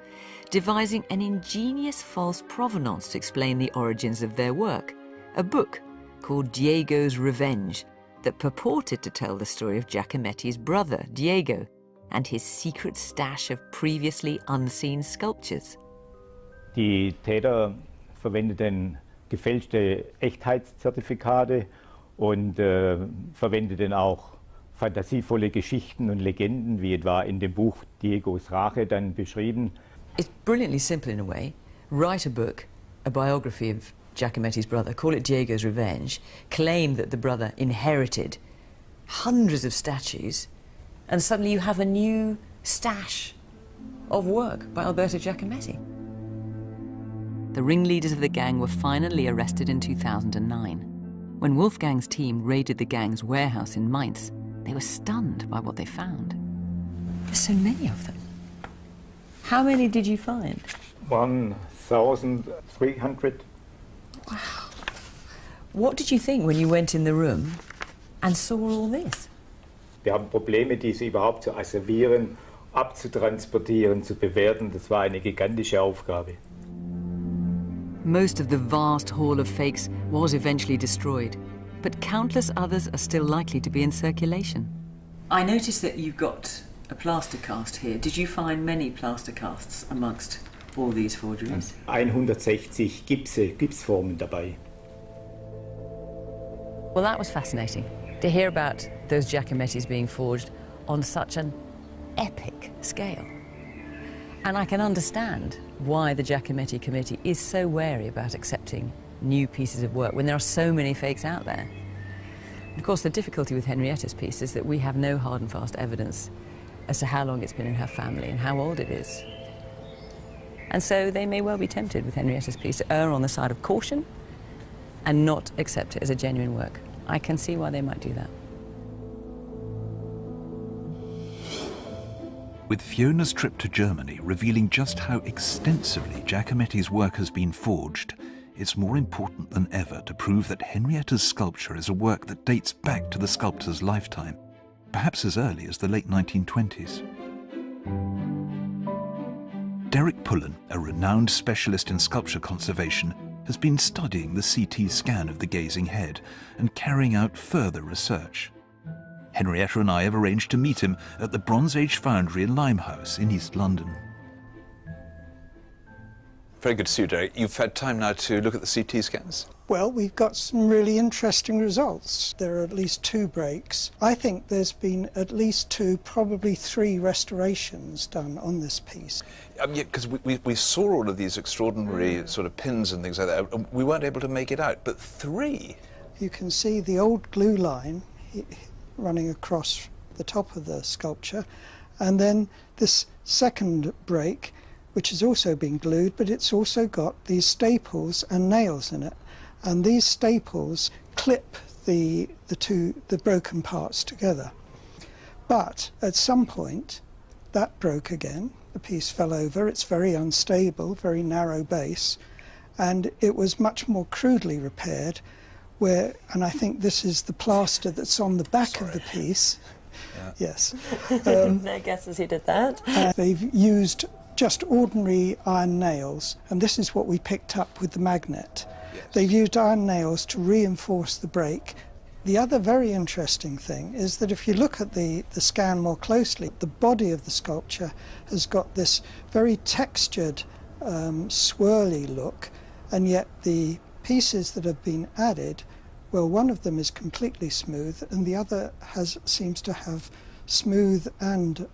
devising an ingenious false provenance to explain the origins of their work, a book called Diego's Revenge, that purported to tell the story of Giacometti's brother, Diego, and his secret stash of previously unseen sculptures. Die Täter verwendeten gefälschte Echtheitszertifikate und verwendeten auch fantasievolle Geschichten und Legenden, wie etwa in dem Buch Diegos Rache dann beschrieben. It's brilliantly simple in a way. Write a book, a biography of Giacometti's brother, call it Diego's Revenge, claim that the brother inherited hundreds of statues, and suddenly you have a new stash of work by Alberto Giacometti. The ringleaders of the gang were finally arrested in 2009. When Wolfgang's team raided the gang's warehouse in Mainz, they were stunned by what they found. There's so many of them. How many did you find? 1,300. Wow. What did you think when you went in the room and saw all this? Wir haben Probleme, diese überhaupt zu asservieren, abzutransportieren, zu bewerten. Das war eine gigantische Aufgabe. Most of the vast haul of fakes was eventually destroyed, but countless others are still likely to be in circulation. I noticed that you've got a plaster cast here. Did you find many plaster casts amongst all these forgeries? 160 Gipsformen dabei. Well, that was fascinating, to hear about those Giacomettis being forged on such an epic scale. And I can understand why the Giacometti committee is so wary about accepting new pieces of work when there are so many fakes out there. And of course, the difficulty with Henrietta's piece is that we have no hard and fast evidence as to how long it's been in her family and how old it is. And so they may well be tempted with Henrietta's piece to err on the side of caution and not accept it as a genuine work. I can see why they might do that. With Fiona's trip to Germany revealing just how extensively Giacometti's work has been forged, it's more important than ever to prove that Henrietta's sculpture is a work that dates back to the sculptor's lifetime, perhaps as early as the late 1920s. Derek Pullen, a renowned specialist in sculpture conservation, has been studying the CT scan of the gazing head and carrying out further research. Henrietta and I have arranged to meet him at the Bronze Age Foundry in Limehouse in East London. Very good to see you, Derek. You've had time now to look at the CT scans? Well, we've got some really interesting results. There are at least 2 breaks. I think there's been at least 2, probably 3 restorations done on this piece. Yeah, because we saw all of these extraordinary sort of pins and things like that, and we weren't able to make it out, but 3? You can see the old glue line running across the top of the sculpture, and then this second break, which has also been glued, but it's also got these staples and nails in it, and these staples clip the broken parts together. But at some point that broke again, the piece fell over, it's very unstable, very narrow base, and it was much more crudely repaired, and I think this is the plaster that's on the back of the piece. Yeah. Yes. No guesses who did that. They've used just ordinary iron nails, and this is what we picked up with the magnet. Yes. They've used iron nails to reinforce the break. The other very interesting thing is that if you look at the scan more closely, the body of the sculpture has got this very textured, swirly look, and yet the pieces that have been added, well, one of them is completely smooth and the other seems to have smooth and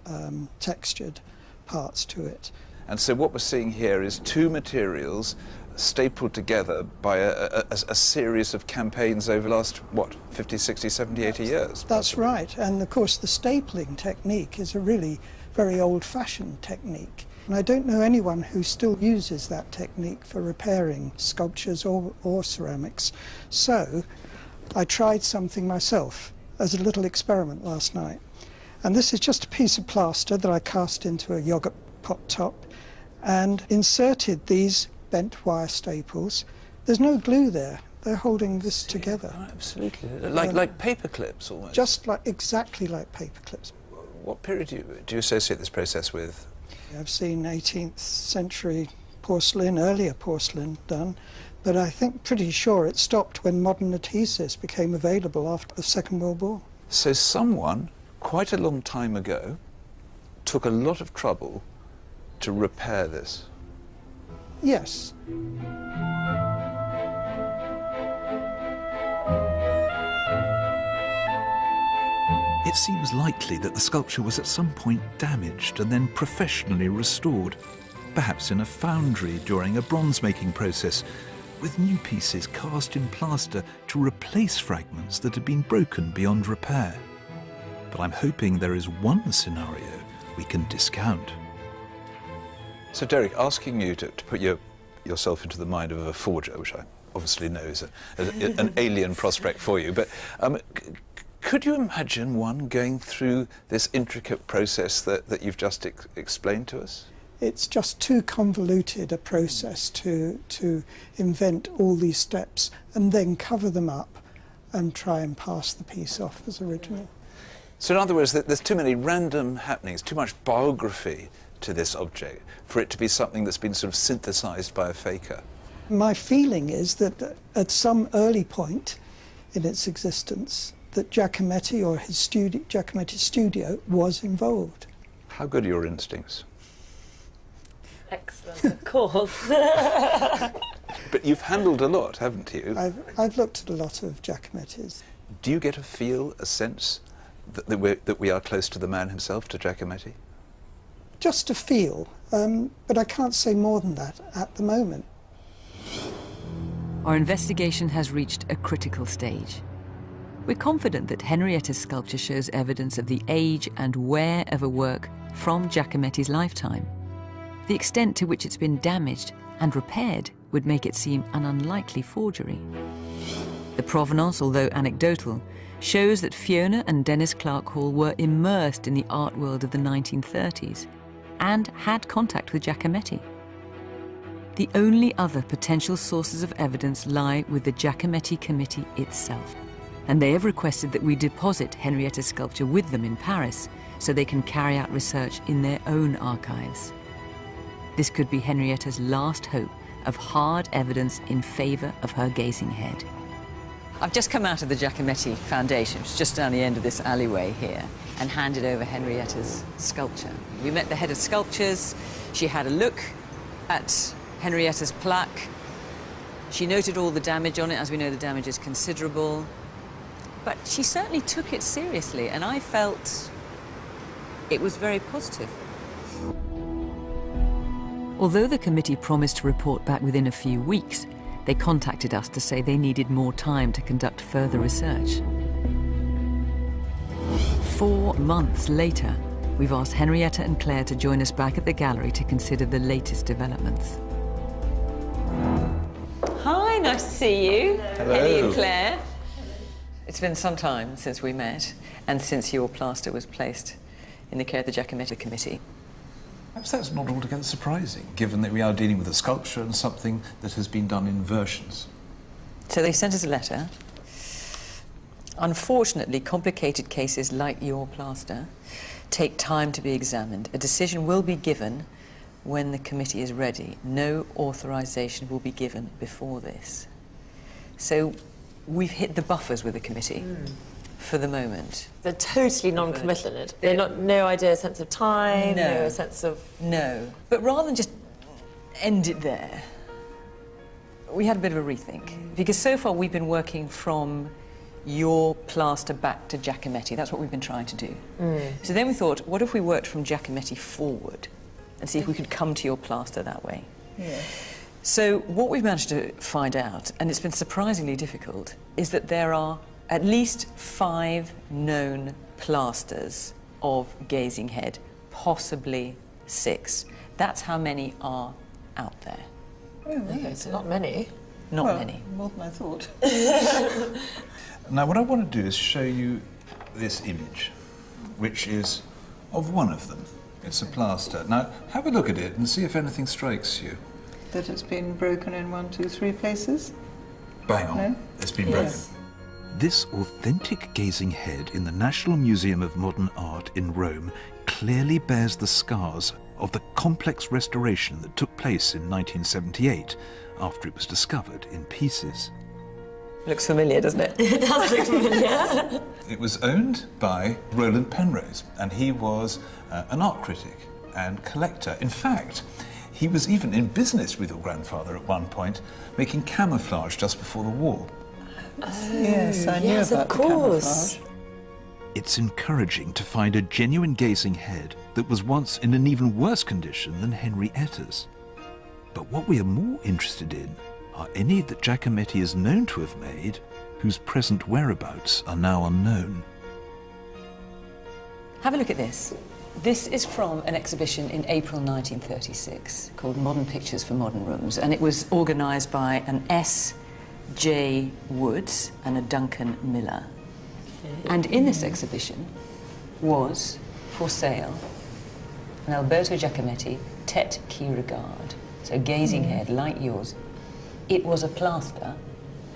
textured parts to it. And so what we're seeing here is 2 materials stapled together by a series of campaigns over the last, what, 50, 60, 70, 80 years? That's right. And of course the stapling technique is a really very old-fashioned technique. And I don't know anyone who still uses that technique for repairing sculptures or ceramics. So I tried something myself as a little experiment last night. And this is just a piece of plaster that I cast into a yogurt pot top and inserted these bent wire staples. There's no glue there. They're holding this together. Oh, absolutely. Like paper clips almost. Just exactly like paper clips. What period do you associate this process with? I've seen 18th century porcelain, earlier porcelain done, but I think pretty sure it stopped when modern adhesives became available after the Second World War. So someone, quite a long time ago, took a lot of trouble to repair this? Yes. It seems likely that the sculpture was at some point damaged and then professionally restored, perhaps in a foundry during a bronze-making process, with new pieces cast in plaster to replace fragments that had been broken beyond repair. But I'm hoping there is one scenario we can discount. So Derek, asking you to put yourself into the mind of a forger, which I obviously know is an alien prospect for you, but could you imagine one going through this intricate process that you've just explained to us? It's just too convoluted a process to invent all these steps and then cover them up and try and pass the piece off as original. So in other words, there's too many random happenings, too much biography to this object for it to be something that's been sort of synthesized by a faker. My feeling is that at some early point in its existence, that Giacometti or his Giacometti's studio was involved. How good are your instincts? Excellent, of course. But you've handled a lot, haven't you? I've looked at a lot of Giacometti's. Do you get a feel, a sense that we are close to the man himself, to Giacometti? Just a feel, but I can't say more than that at the moment. Our investigation has reached a critical stage. We're confident that Henrietta's sculpture shows evidence of the age and wear of a work from Giacometti's lifetime. The extent to which it's been damaged and repaired would make it seem an unlikely forgery. The provenance, although anecdotal, shows that Fiona and Dennis Clark Hall were immersed in the art world of the 1930s and had contact with Giacometti. The only other potential sources of evidence lie with the Giacometti Committee itself, and they have requested that we deposit Henrietta's sculpture with them in Paris so they can carry out research in their own archives. This could be Henrietta's last hope of hard evidence in favour of her gazing head. I've just come out of the Giacometti Foundation, which is just down the end of this alleyway here, and handed over Henrietta's sculpture. We met the head of sculptures. She had a look at Henrietta's plaque. She noted all the damage on it. As we know, the damage is considerable. But she certainly took it seriously, and I felt it was very positive. Although the committee promised to report back within a few weeks, they contacted us to say they needed more time to conduct further research. 4 months later, we've asked Henrietta and Claire to join us back at the gallery to consider the latest developments. Hi, nice to see you. Hello. Ellie and Claire. It's been some time since we met and since your plaster was placed in the care of the Giacometti Committee. Perhaps that's not altogether surprising, given that we are dealing with a sculpture and something that has been done in versions. So they sent us a letter. Unfortunately, complicated cases like your plaster take time to be examined. A decision will be given when the committee is ready. No authorization will be given before this. So we've hit the buffers with the committee for the moment. They're totally non-committal in it. They're not, no idea, sense of time, no sense of... No. But rather than just end it there, we had a bit of a rethink. Because so far we've been working from your plaster back to Giacometti. That's what we've been trying to do. So then we thought, what if we worked from Giacometti forward and see if we could come to your plaster that way? Yeah. So what we've managed to find out, and it's been surprisingly difficult, is that there are at least 5 known plasters of gazing head, possibly 6. That's how many are out there. Oh, really? It's not many. Not many. More than I thought. Now, what I want to do is show you this image, which is of one of them. It's a plaster. Now, have a look at it and see if anything strikes you. That it's been broken in 1, 2, 3 places? Bang on. No? It's been broken. This authentic gazing head in the National Museum of Modern Art in Rome clearly bears the scars of the complex restoration that took place in 1978 after it was discovered in pieces. Looks familiar, doesn't it? It does look familiar. It was owned by Roland Penrose, and he was an art critic and collector. In fact, he was even in business with your grandfather at one point, making camouflage just before the war. Yes, I knew about the camouflage. It's encouraging to find a genuine gazing head that was once in an even worse condition than Henrietta's. But what we are more interested in are any that Giacometti is known to have made, whose present whereabouts are now unknown. Have a look at this. This is from an exhibition in April 1936 called Modern Pictures for Modern Rooms, and it was organised by an S.J. Woods and a Duncan Miller. And in this exhibition was, for sale, an Alberto Giacometti Tete regarde, so gazing head like yours. It was a plaster,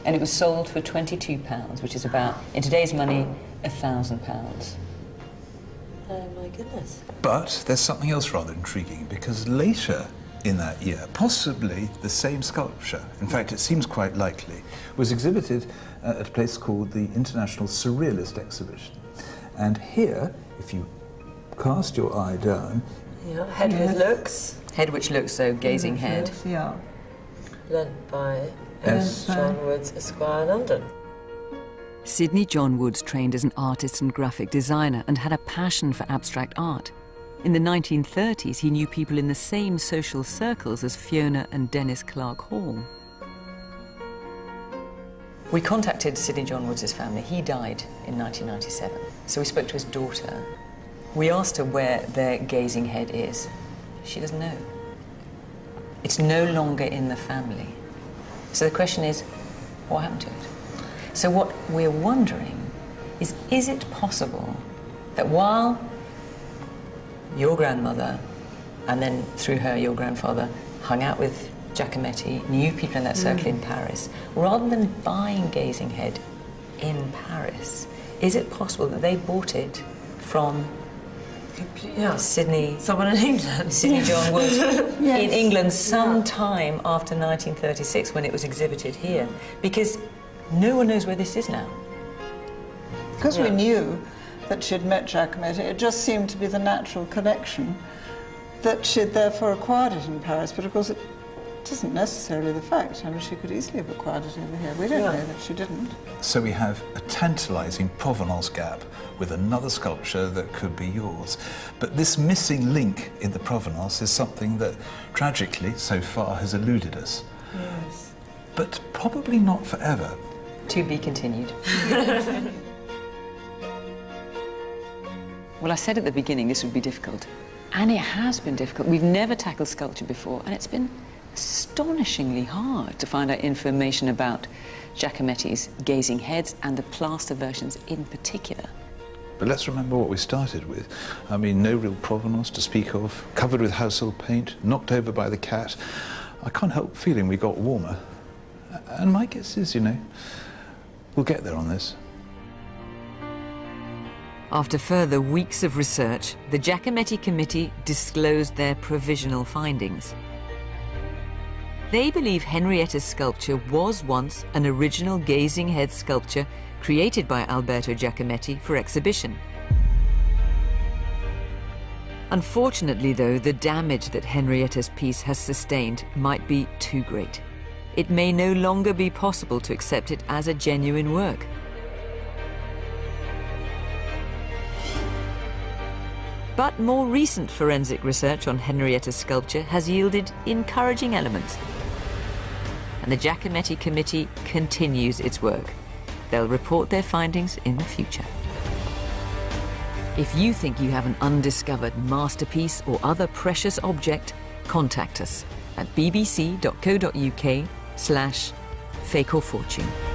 and it was sold for £22, which is about, in today's money, £1,000. Oh my goodness. But there's something else rather intriguing, because later in that year, possibly the same sculpture, in fact it seems quite likely, was exhibited at a place called the International Surrealist Exhibition. And here, if you cast your eye down... Yeah, head with looks. Head which looks, so gazing head. Yeah. Lent by S. John Woods, Esquire, London. Sidney John Woods trained as an artist and graphic designer and had a passion for abstract art. In the 1930s, he knew people in the same social circles as Fiona and Dennis Clark Hall. We contacted Sidney John Woods' family. He died in 1997. So we spoke to his daughter. We asked her where their gazing head is. She doesn't know. It's no longer in the family. So the question is, what happened to it? So what we're wondering is it possible that while your grandmother, and then through her your grandfather, hung out with Giacometti, knew people in that circle in Paris, rather than buying gazing head in Paris, is it possible that they bought it from Sidney, someone in England, Sidney John Woods, Yes. in England sometime after 1936 when it was exhibited here? Because no one knows where this is now. Because we knew that she'd met Giacometti, it just seemed to be the natural connection that she'd therefore acquired it in Paris. But of course, it isn't necessarily the fact. I mean, she could easily have acquired it over here. We don't know that she didn't. So we have a tantalising provenance gap with another sculpture that could be yours. But this missing link in the provenance is something that, tragically, so far has eluded us. Yes. But probably not forever. To be continued. Well, I said at the beginning this would be difficult, and it has been difficult. We've never tackled sculpture before, and it's been astonishingly hard to find out information about Giacometti's gazing heads and the plaster versions in particular. But let's remember what we started with. I mean, no real provenance to speak of, covered with household paint, knocked over by the cat. I can't help feeling we got warmer. And my guess is, you know, we'll get there on this. After further weeks of research, the Giacometti Committee disclosed their provisional findings. They believe Henrietta's sculpture was once an original gazing head sculpture created by Alberto Giacometti for exhibition. Unfortunately, though, the damage that Henrietta's piece has sustained might be too great. It may no longer be possible to accept it as a genuine work. But more recent forensic research on Henrietta's sculpture has yielded encouraging elements. And the Giacometti Committee continues its work. They'll report their findings in the future. If you think you have an undiscovered masterpiece or other precious object, contact us at bbc.co.uk/fakeorfortune.